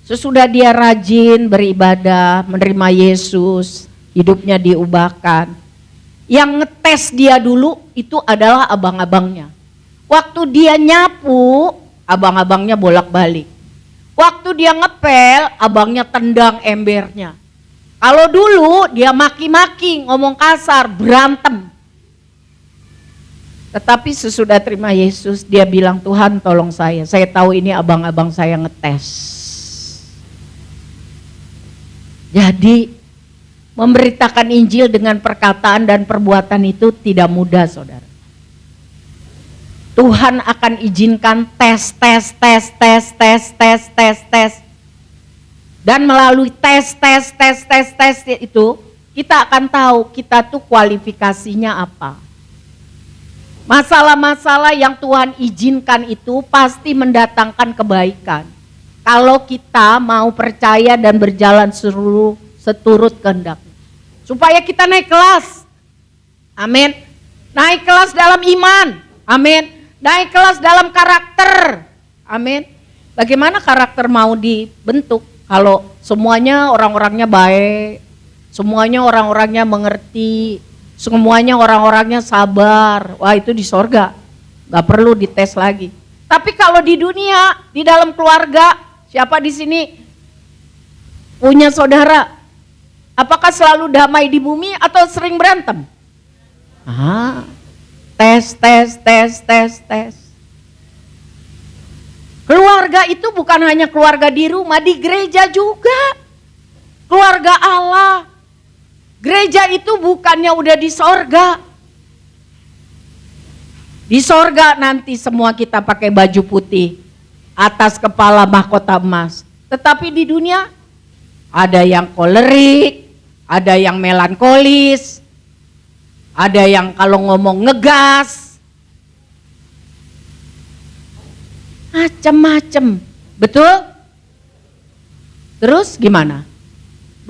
[SPEAKER 2] sesudah dia rajin beribadah, menerima Yesus, hidupnya diubahkan. Yang ngetes dia dulu itu adalah abang-abangnya. Waktu dia nyapu, abang-abangnya bolak-balik. Waktu dia ngepel, abangnya tendang embernya. Kalau dulu dia maki-maki, ngomong kasar, berantem. Tetapi sesudah terima Yesus, dia bilang, Tuhan tolong saya tahu ini abang-abang saya ngetes. Jadi memberitakan Injil dengan perkataan dan perbuatan itu tidak mudah, saudara. Tuhan akan izinkan tes. Dan melalui tes itu, kita akan tahu kita tuh kualifikasinya apa. Masalah-masalah yang Tuhan izinkan itu pasti mendatangkan kebaikan. Kalau kita mau percaya dan berjalan seturut kehendak. Supaya kita naik kelas. Amin. Naik kelas dalam iman. Amin. Naik kelas dalam karakter. Amin. Bagaimana karakter mau dibentuk kalau semuanya orang-orangnya baik, semuanya orang-orangnya mengerti, semuanya orang-orangnya sabar. Wah, itu di sorga, gak perlu dites lagi. Tapi kalau di dunia, di dalam keluarga, siapa di sini punya saudara? Apakah selalu damai di bumi atau sering berantem? Tes. Keluarga itu bukan hanya keluarga di rumah, di gereja juga. Keluarga Allah. Gereja itu bukannya udah di sorga. Di sorga nanti semua kita pakai baju putih, atas kepala mahkota emas. Tetapi di dunia ada yang kolerik, ada yang melankolis, ada yang kalau ngomong ngegas, macem-macem, betul? Terus gimana?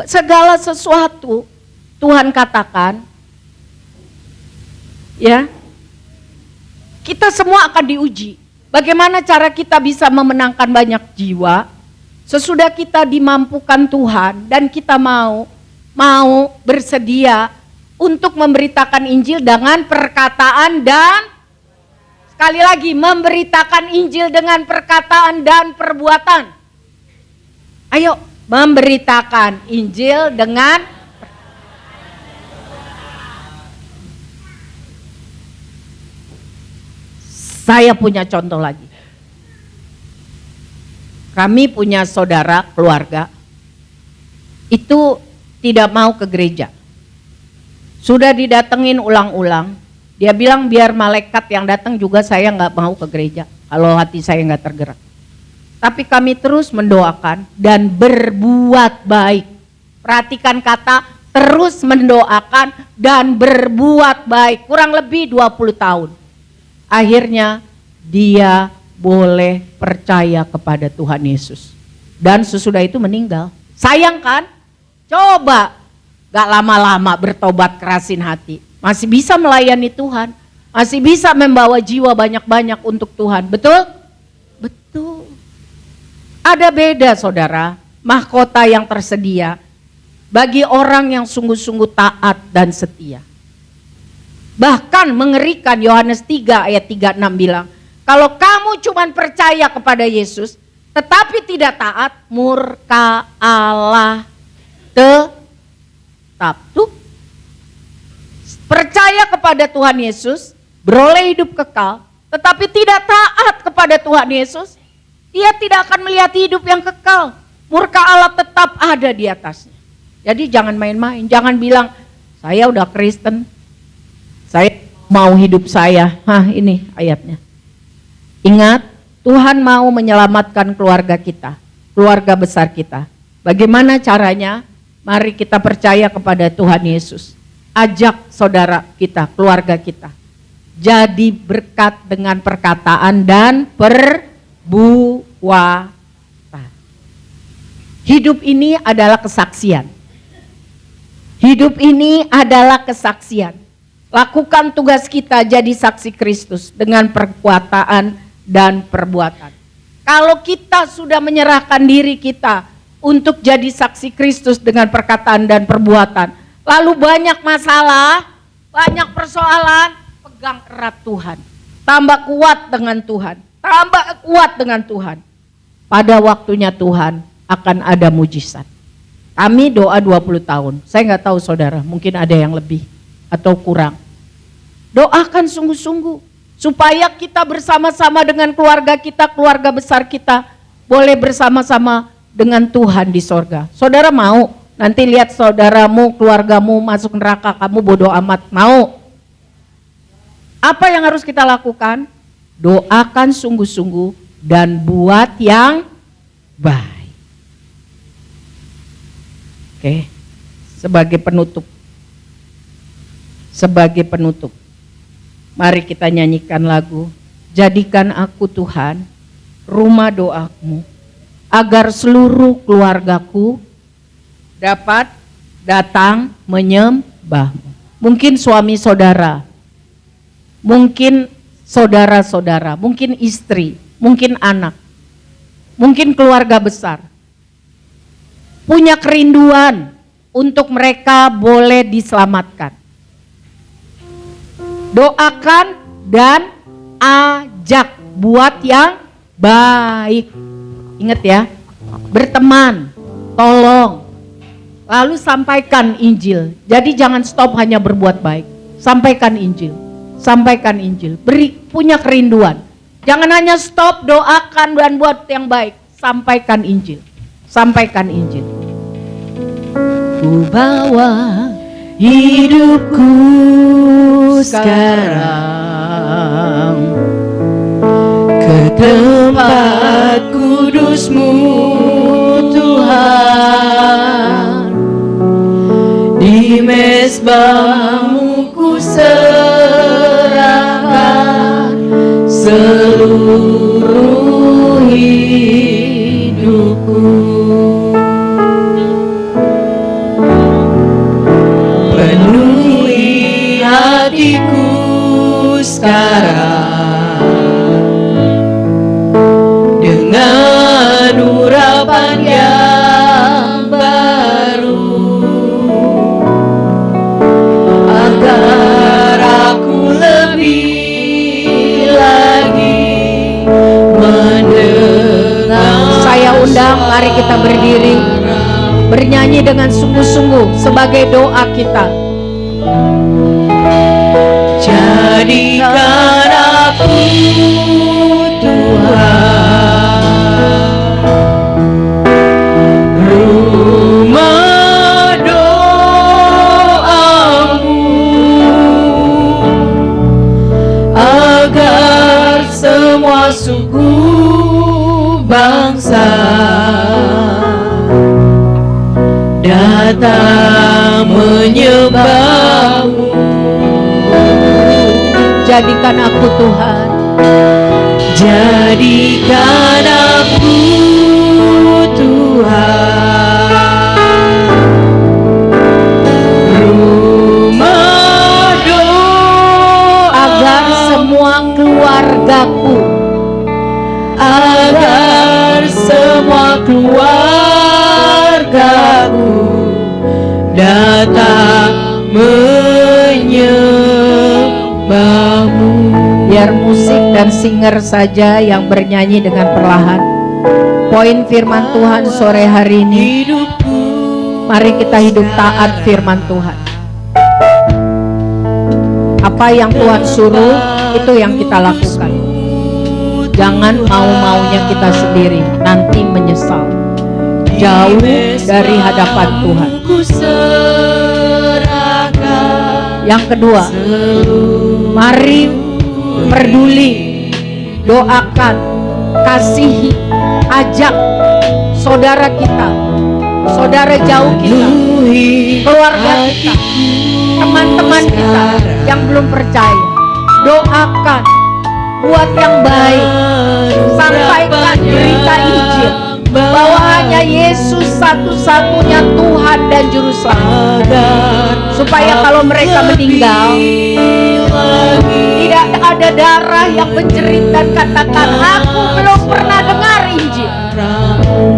[SPEAKER 2] Segala sesuatu Tuhan katakan, ya, kita semua akan diuji. Bagaimana cara kita bisa memenangkan banyak jiwa sesudah kita dimampukan Tuhan dan kita mau bersedia untuk memberitakan Injil dengan perkataan dan sekali lagi memberitakan Injil dengan perkataan dan perbuatan. Ayo, memberitakan Injil dengan Saya punya contoh lagi. Kami punya saudara keluarga itu tidak mau ke gereja. Sudah didatengin ulang-ulang. Dia bilang biar malaikat yang datang juga saya nggak mau ke gereja kalau hati saya nggak tergerak. Tapi kami terus mendoakan dan berbuat baik. Perhatikan kata terus mendoakan dan berbuat baik. Kurang lebih 20 tahun. Akhirnya dia boleh percaya kepada Tuhan Yesus. Dan sesudah itu meninggal. Sayang kan? Coba gak lama-lama bertobat kerasin hati. Masih bisa melayani Tuhan. Masih bisa membawa jiwa banyak-banyak untuk Tuhan. Betul? Betul. Ada beda saudara, mahkota yang tersedia bagi orang yang sungguh-sungguh taat dan setia. Bahkan mengerikan, Yohanes 3 ayat 36 bilang, Kalau kamu cuma percaya kepada Yesus, tetapi tidak taat, murka Allah tetap. Tuh, percaya kepada Tuhan Yesus, beroleh hidup kekal, tetapi tidak taat kepada Tuhan Yesus, dia tidak akan melihat hidup yang kekal. Murka Allah tetap ada di atasnya. Jadi jangan main-main, jangan bilang, saya udah Kristen, saya mau hidup saya. Ini ayatnya. Ingat, Tuhan mau menyelamatkan keluarga kita, keluarga besar kita. Bagaimana caranya? Mari kita percaya kepada Tuhan Yesus. Ajak saudara kita, keluarga kita, jadi berkat dengan perkataan dan perbuatan. Hidup ini adalah kesaksian. Hidup ini adalah kesaksian. Lakukan tugas kita jadi saksi Kristus dengan perkataan dan perbuatan. Kalau kita sudah menyerahkan diri kita untuk jadi saksi Kristus dengan perkataan dan perbuatan, lalu banyak masalah, banyak persoalan, pegang erat Tuhan. Tambah kuat dengan Tuhan, tambah kuat dengan Tuhan. Pada waktunya Tuhan akan ada mujizat. Kami doa 20 tahun, saya nggak tahu saudara, mungkin ada yang lebih atau kurang. Doakan sungguh-sungguh, supaya kita bersama-sama dengan keluarga kita, keluarga besar kita, boleh bersama-sama dengan Tuhan di sorga. Saudara mau nanti lihat saudaramu, keluargamu masuk neraka, kamu bodoh amat, mau? Apa yang harus kita lakukan? Doakan sungguh-sungguh dan buat yang baik. Oke, sebagai penutup, mari kita nyanyikan lagu, jadikan aku Tuhan, rumah doamu, agar seluruh keluargaku dapat datang menyembahmu. Mungkin suami saudara, mungkin saudara-saudara, mungkin istri, mungkin anak, mungkin keluarga besar, punya kerinduan untuk mereka boleh diselamatkan. Doakan dan ajak buat yang baik. Ingat ya, berteman, tolong, lalu sampaikan Injil. Jadi jangan stop hanya berbuat baik, sampaikan Injil, sampaikan Injil. Punya kerinduan. Jangan hanya stop doakan dan buat yang baik, sampaikan Injil, sampaikan Injil. Ku bawa hidupku sekarang ke tempat kudus-Mu Tuhan, di mezbah-Mu ku serahkan seluruh hidupku. Penuhi hatiku sekarang dengan urapan yang baru, agar aku lebih lagi mendengar. Saya undang, mari kita berdiri, bernyanyi dengan sungguh-sungguh sebagai doa kita. Jadikan aku Tuhan, rumah doamu, agar semua suku bangsa datang menyembah-Mu. Jadikan aku Tuhan, jadikan aku Tuhan, rumah doa, agar semua keluargaku, agar semua keluargaku datang menyembah-Mu. Biar musik dan singer saja yang bernyanyi dengan perlahan. Poin firman Tuhan sore hari ini, mari kita hidup taat firman Tuhan. Apa yang Tuhan suruh, itu yang kita lakukan. Jangan mau-maunya kita sendiri, nanti menyesal. Jauh dari hadapan Tuhan. Yang kedua, mari peduli, doakan, kasihi, ajak saudara kita, saudara jauh kita, keluarga kita, teman-teman kita yang belum percaya. Doakan, buat yang baik, sampaikan berita Injil bahwa hanya Yesus satu-satunya Tuhan dan Juru Selamat, supaya kalau mereka meninggal tidak ada darah yang menjerit dan katakan, aku belum pernah dengar Injil.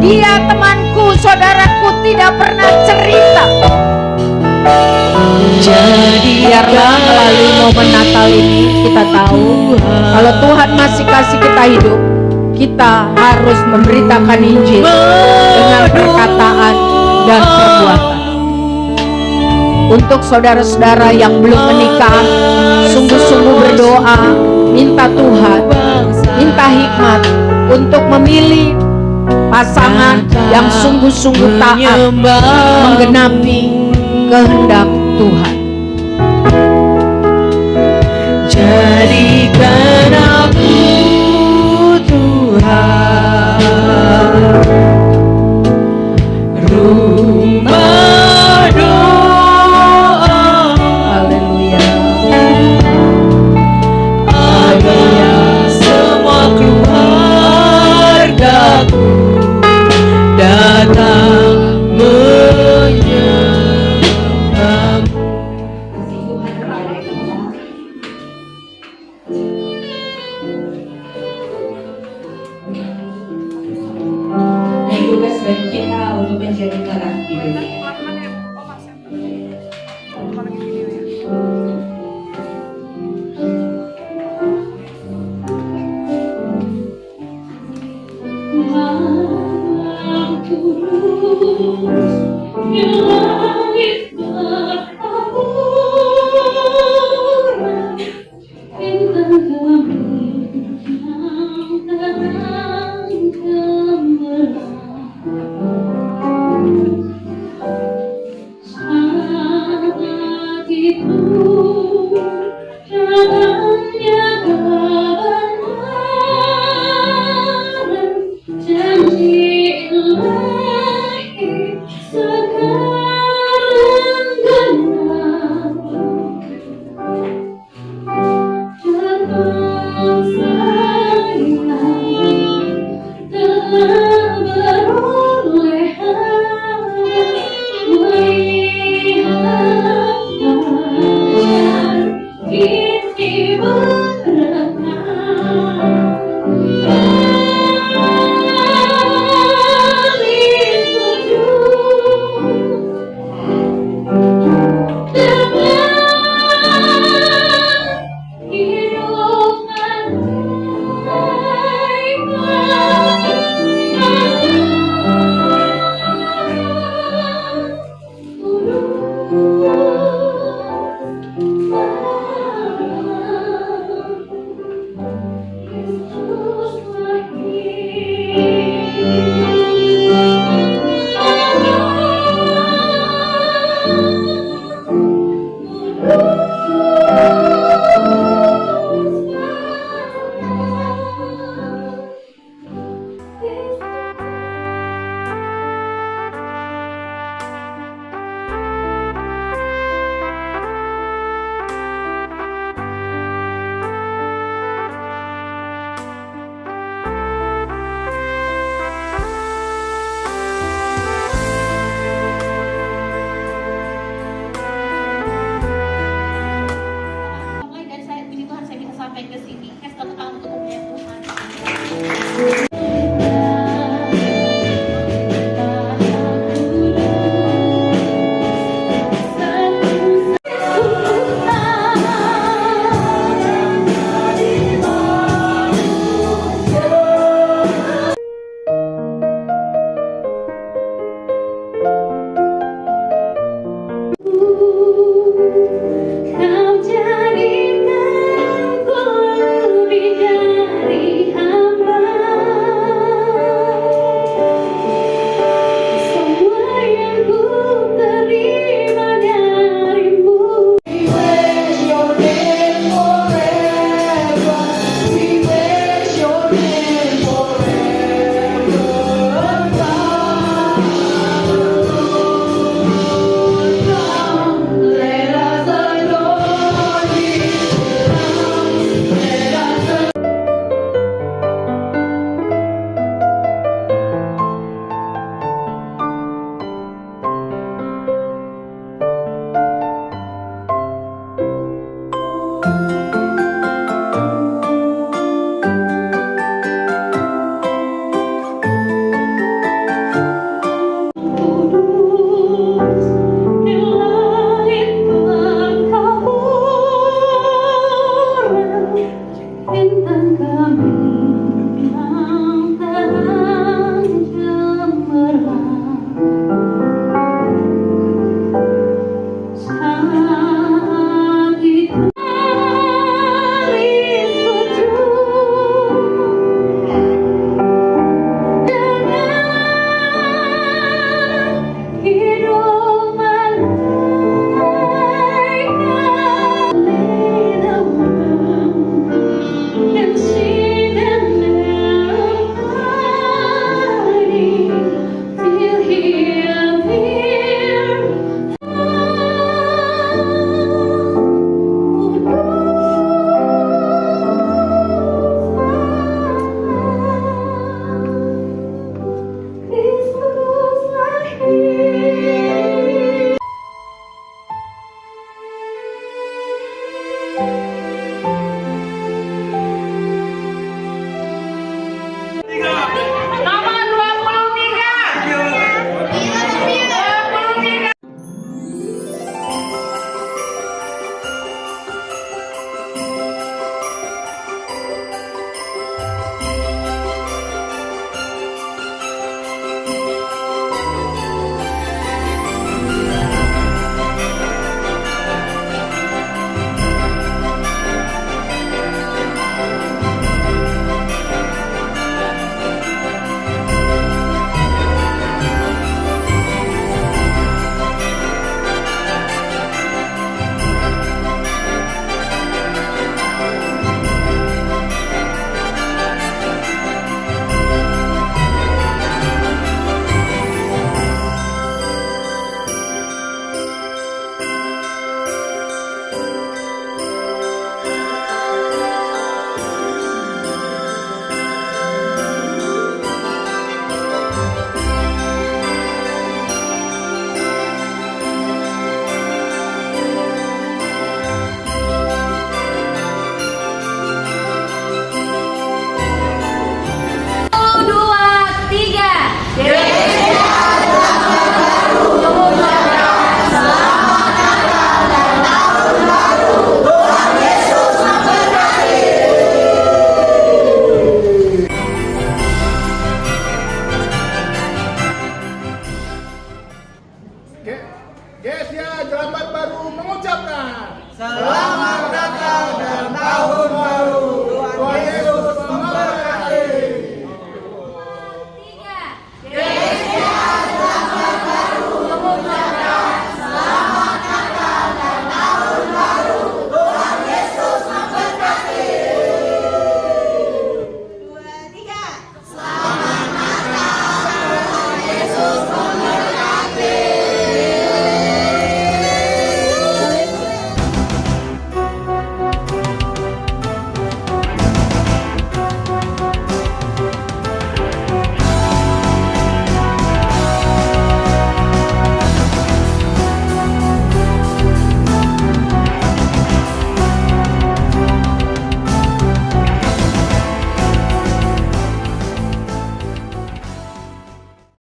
[SPEAKER 2] Dia temanku, saudaraku tidak pernah cerita. Jadi biarlah melalui momen Natal ini kita tahu kalau Tuhan masih kasih kita hidup, kita harus memberitakan Injil dengan perkataan dan perbuatan. Untuk saudara-saudara yang belum menikah, sungguh-sungguh berdoa, minta Tuhan, minta hikmat untuk memilih pasangan yang sungguh-sungguh taat menggenapi kehendak Tuhan. Jadikan aku Tuhan rumah doa. Haleluya. Agar semua keluargaku datang